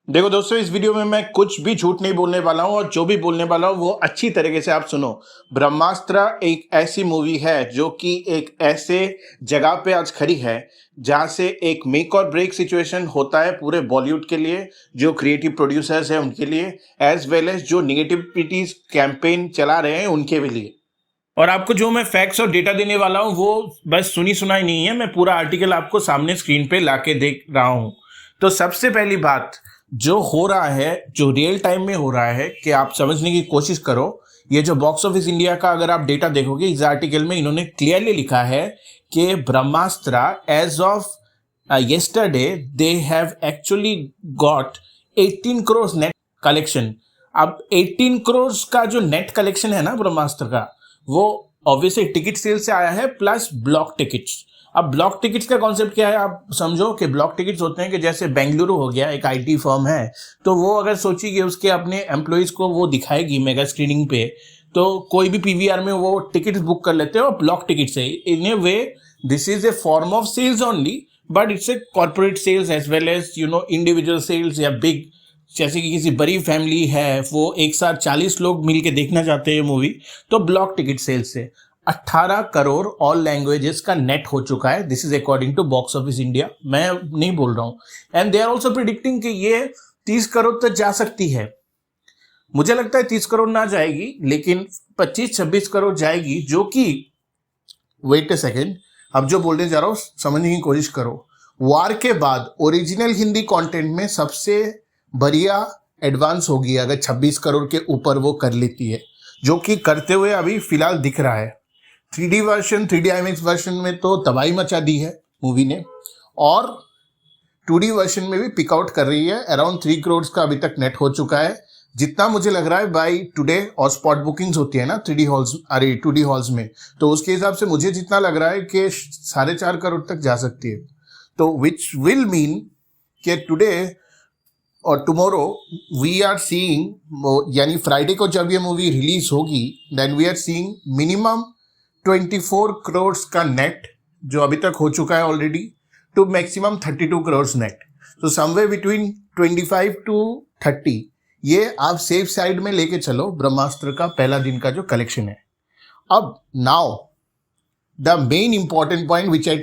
देखो दोस्तों, इस वीडियो में मैं कुछ भी झूठ नहीं बोलने वाला हूं और जो भी बोलने वाला हूं वो अच्छी तरीके से आप सुनो। ब्रह्मास्त्र एक ऐसी मूवी है जो कि एक ऐसे जगह पे आज खड़ी है जहां से एक मेक और ब्रेक सिचुएशन होता है पूरे बॉलीवुड के लिए, जो क्रिएटिव प्रोड्यूसर्स हैं उनके लिए, एज वेल एज जो निगेटिविटी कैंपेन चला रहे हैं उनके भी लिए। और आपको जो मैं फैक्ट्स और डेटा देने वाला हूं वो बस सुनी सुनाई नहीं है, मैं पूरा आर्टिकल आपको सामने स्क्रीन पे लाके देख रहा हूं। तो सबसे पहली बात जो हो रहा है, जो रियल टाइम में हो रहा है, कि आप समझने की कोशिश करो। ये जो बॉक्स ऑफिस इंडिया का अगर आप डेटा देखोगे, इस आर्टिकल में इन्होंने क्लियरली लिखा है कि Brahmastra as of yesterday they have actually got 18 crore net collection. अब 18 करोड़ का जो नेट कलेक्शन है ना ब्रह्मास्त्र का, वो ऑब्वियसली टिकट सेल से आया है प्लस ब्लॉक टिकट्स। अब ब्लॉक टिकट्स का कॉन्सेप्ट क्या है, आप समझो कि ब्लॉक टिकट्स होते हैं कि जैसे बेंगलुरु हो गया, एक आईटी फर्म है, तो वो अगर सोचेगी उसके अपने एम्प्लॉइज को वो दिखाएगी मेगा स्क्रीनिंग पे, तो कोई भी पीवीआर में वो टिकट्स बुक कर लेते हो ब्लॉक टिकट से। In a way this is a form of sales only, but it's a corporate sales as well as individual sales या बिग, जैसे कि किसी बड़ी फैमिली है वो एक साथ 40 लोग मिलके देखना चाहते हैं मूवी, तो ब्लॉक टिकट सेल्स से 18 करोड़ ऑल लैंग्वेजेस का नेट हो चुका है। This is according to box office India, मैं नहीं बोल रहा हूं। And they are also predicting कि ये 30 करोड़ तक जा सकती है। मुझे लगता है 30 करोड़ ना जाएगी, लेकिन 25-26 करोड़ जाएगी, जो कि वेट ए सेकेंड, अब जो बोलने जा रहा हूं समझने की कोशिश करो। वार के बाद ओरिजिनल हिंदी कंटेंट में सबसे बढ़िया एडवांस होगी अगर 26 करोड़ के ऊपर वो कर लेती है, जो कि करते हुए अभी फिलहाल दिख रहा है। 3D version, 3D IMAX version में तो तबाही मचा दी है मूवी ने, और 2D वर्जन में भी पिकआउट कर रही है। अराउंड 3 करोड़ का अभी तक नेट हो चुका है, जितना मुझे लग रहा है बाई टुडे। और स्पॉट बुकिंग्स होती है ना 3D हॉल्स, अरे 2D हॉल्स में, तो उसके हिसाब से मुझे जितना लग रहा है कि 4.5 करोड़ तक जा सकती है। तो विच विल मीन कि टुडे और टुमारो वी आर सीइंग, यानी फ्राइडे को जब ये मूवी रिलीज होगी, then we are seeing minimum 24 crore का नेट, जो अभी तक हो चुका है already, to maximum 32 crore net. तो समवे बिटवीन 25 to 30, ये आप सेफ साइड में लेके चलो ब्रह्मास्त्र का पहला दिन का जो कलेक्शन है। अब now the main important point which I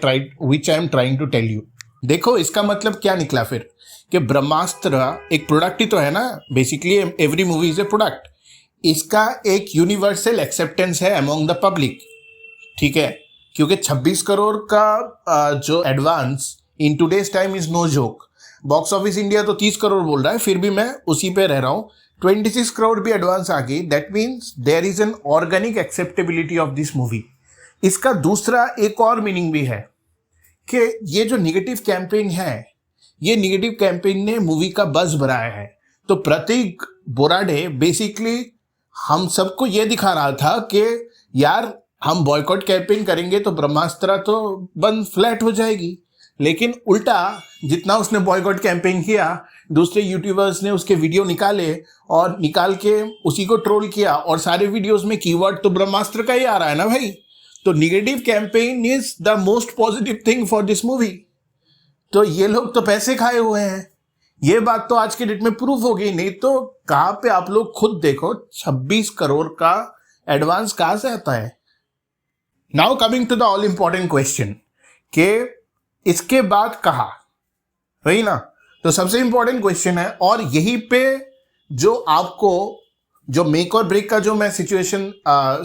am trying to tell you. देखो इसका मतलब क्या निकला फिर, कि ब्रह्मास्त्र एक प्रोडक्ट ही तो है ना, basically every movie is a product. इसका एक यूनिवर्सल एक्सेप्टेंस है अमॉन्ग द पब्लिक, ठीक है, क्योंकि 26 करोड़ का जो advance in today's time is no joke. Box office India तो 30 करोड़ बोल रहा है, फिर भी मैं उसी पे रह रहा हूँ। 26 करोड़ भी एडवांस आ गई, that means there is an organic acceptability of this movie. इसका दूसरा एक और मीनिंग भी है कि ये जो निगेटिव कैंपेन है, ये निगेटिव कैंपेन ने मूवी का बज़ बढ़ाया है। तो प्रतीक बोराडे बेसिकली हम सबको ये दिखा रहा था कि यार हम बॉयकॉट कैंपेन करेंगे तो ब्रह्मास्त्र तो बंद फ्लैट हो जाएगी, लेकिन उल्टा जितना उसने बॉयकॉट कैंपेन किया, दूसरे यूट्यूबर्स ने उसके वीडियो निकाले और निकाल के उसी को ट्रोल किया, और सारे वीडियोस में कीवर्ड तो ब्रह्मास्त्र का ही आ रहा है ना भाई। तो negative campaign is the most positive thing for this movie. तो ये लोग तो पैसे खाए हुए हैं, ये बात तो आज के डेट में प्रूफ हो गई। नहीं तो कहां पे, आप लोग खुद देखो 26 करोड़ का एडवांस कहां से आता है। Now coming to the all important question कि इसके बाद कहा, वही ना, तो सबसे इंपॉर्टेंट क्वेश्चन है, और यही पे जो आपको जो मेक और ब्रेक का जो मैं सिचुएशन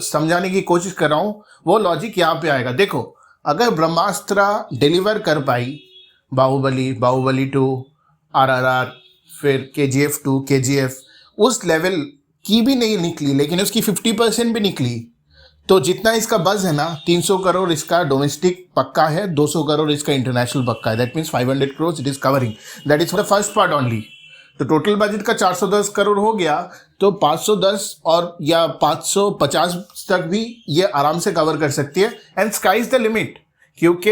समझाने की कोशिश कर रहा हूं, वो लॉजिक यहां पे आएगा। देखो अगर ब्रह्मास्त्र डिलीवर कर पाई बाहुबली 2, RRR, फिर KGF 2, KGF, उस लेवल की भी नहीं निकली, लेकिन उसकी 50% भी निकली, तो जितना इसका बज़ है ना, 300 करोड़ इसका डोमेस्टिक पक्का है, 200 करोड़ इसका इंटरनेशनल पक्का है। That means 500 crore it is covering, that is for the first part only. तो टोटल बजट का 410 करोड़ हो गया, तो 510 और या 550 तक भी ये आराम से कवर कर सकती है। And sky is the limit, क्योंकि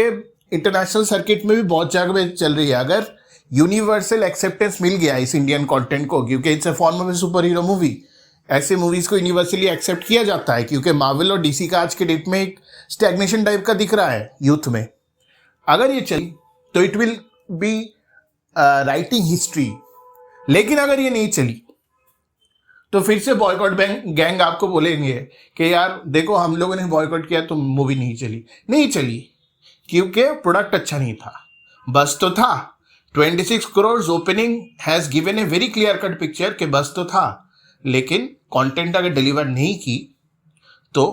इंटरनेशनल सर्किट में भी बहुत जगह चल रही है। अगर यूनिवर्सल एक्सेप्टेंस मिल गया इस इंडियन कंटेंट को, क्योंकि it's a form of A super hero movie, ऐसे मूवीज को यूनिवर्सली एक्सेप्ट किया जाता है, क्योंकि मार्वल और डीसी का आज के डेट में एक स्टैग्नेशन टाइप का दिख रहा है यूथ में। अगर ये चली तो it will be writing history लेकिन अगर ये नहीं चली तो फिर से बॉयकॉट गैंग आपको बोलेंगे कि यार देखो हम लोगों ने बॉयकॉट किया तो मूवी नहीं चली क्योंकि प्रोडक्ट अच्छा नहीं था। बस तो था, 26 crore opening has given a very clear cut picture कि बस तो था, लेकिन कंटेंट अगर डिलीवर नहीं की तो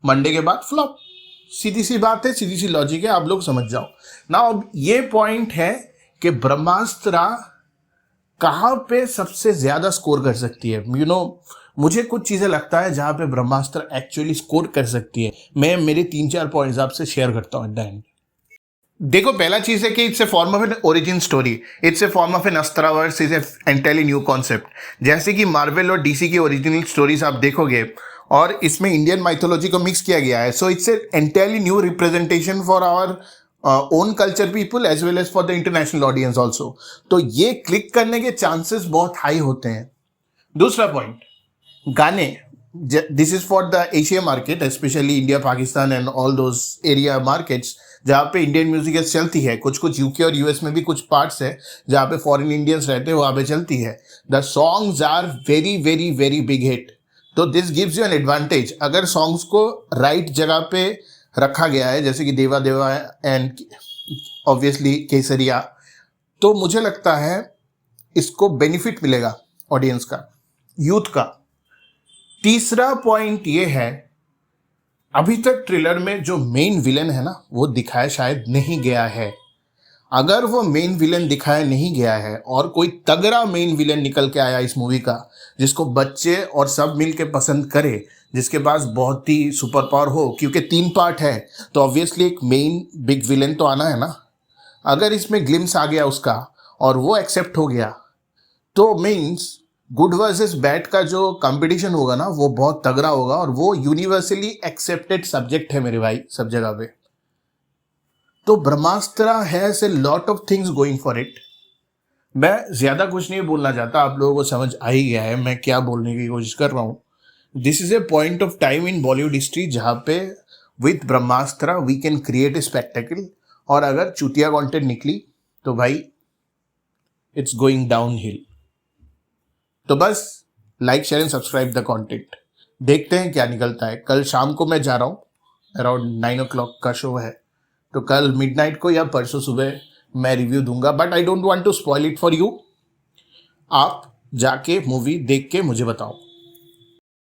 मंडे के बाद फ्लॉप। सीधी सी बात है, सीधी सी लॉजिक है, आप लोग समझ जाओ ना। अब ये पॉइंट है कि ब्रह्मास्त्र कहाँ पे सबसे ज्यादा स्कोर कर सकती है। मुझे कुछ चीजें लगता है जहां पे ब्रह्मास्त्र एक्चुअली स्कोर कर सकती है। मैं मेरे 3-4 पॉइंट्स आपसे शेयर करता हूं एट द एंड। देखो, पहला चीज है कि it's a form of an origin story, it's a form of an Astraverse, is a entirely new concept. जैसे कि मार्वल और डीसी की ओरिजिनल स्टोरीज आप देखोगे और इसमें इंडियन माइथोलॉजी को मिक्स किया गया है, so it's a entirely new representation for our own culture people as well as for the international audience also. तो ये क्लिक करने के चांसेस बहुत हाई होते हैं। दूसरा पॉइंट, गाने, this is for the Asia market, specially India, Pakistan and all those area markets जहाँ पे इंडियन म्यूजिक चलती है। कुछ यूके और यूएस में भी कुछ पार्ट्स है जहाँ पे फॉरेन इंडियंस रहते हैं, वहाँ पे चलती है। The songs are very very very big hit, तो this gives you an advantage. अगर सॉन्ग्स को राइट जगह पे रखा गया है, जैसे कि देवा देवा एंड ऑब्वियसली केसरिया, तो मुझे लगता है इसको बेनिफिट मिलेगा ऑडियंस का, यूथ का। तीसरा पॉइंट ये है, अभी तक ट्रेलर में जो मेन विलन है ना वो दिखाया शायद नहीं गया है। अगर वो मेन विलन दिखाया नहीं गया है और कोई तगड़ा मेन विलन निकल के आया इस मूवी का, जिसको बच्चे और सब मिल के पसंद करे, जिसके पास बहुत ही सुपर पावर हो, क्योंकि 3 पार्ट है तो ऑब्वियसली एक मेन बिग विलन तो आना है ना। अगर इसमें ग्लिम्स आ गया उसका और वो एक्सेप्ट हो गया तो मीन्स गुड वर्सेस बैड का जो कंपटीशन होगा ना वो बहुत तगड़ा होगा, और वो यूनिवर्सली एक्सेप्टेड सब्जेक्ट है मेरे भाई सब जगह पे। तो Brahmastra has a lot of things going for it. मैं ज्यादा कुछ नहीं बोलना चाहता, आप लोगों को समझ आ ही गया है मैं क्या बोलने की कोशिश कर रहा हूँ। This is a point of time in Bollywood history जहाँ पे with Brahmastra we can create a spectacle, और अगर चुतिया कंटेंट निकली तो भाई इट्स गोइंग डाउन हिल। तो बस like share and subscribe the content, देखते हैं क्या निकलता है। कल शाम को मैं जा रहा हूँ, अराउंड 9 o'clock का शो है, तो कल मिडनाइट को या परसों सुबह मैं रिव्यू दूंगा, but I don't want to spoil it for you. आप जाके मूवी देख के मुझे बताओ।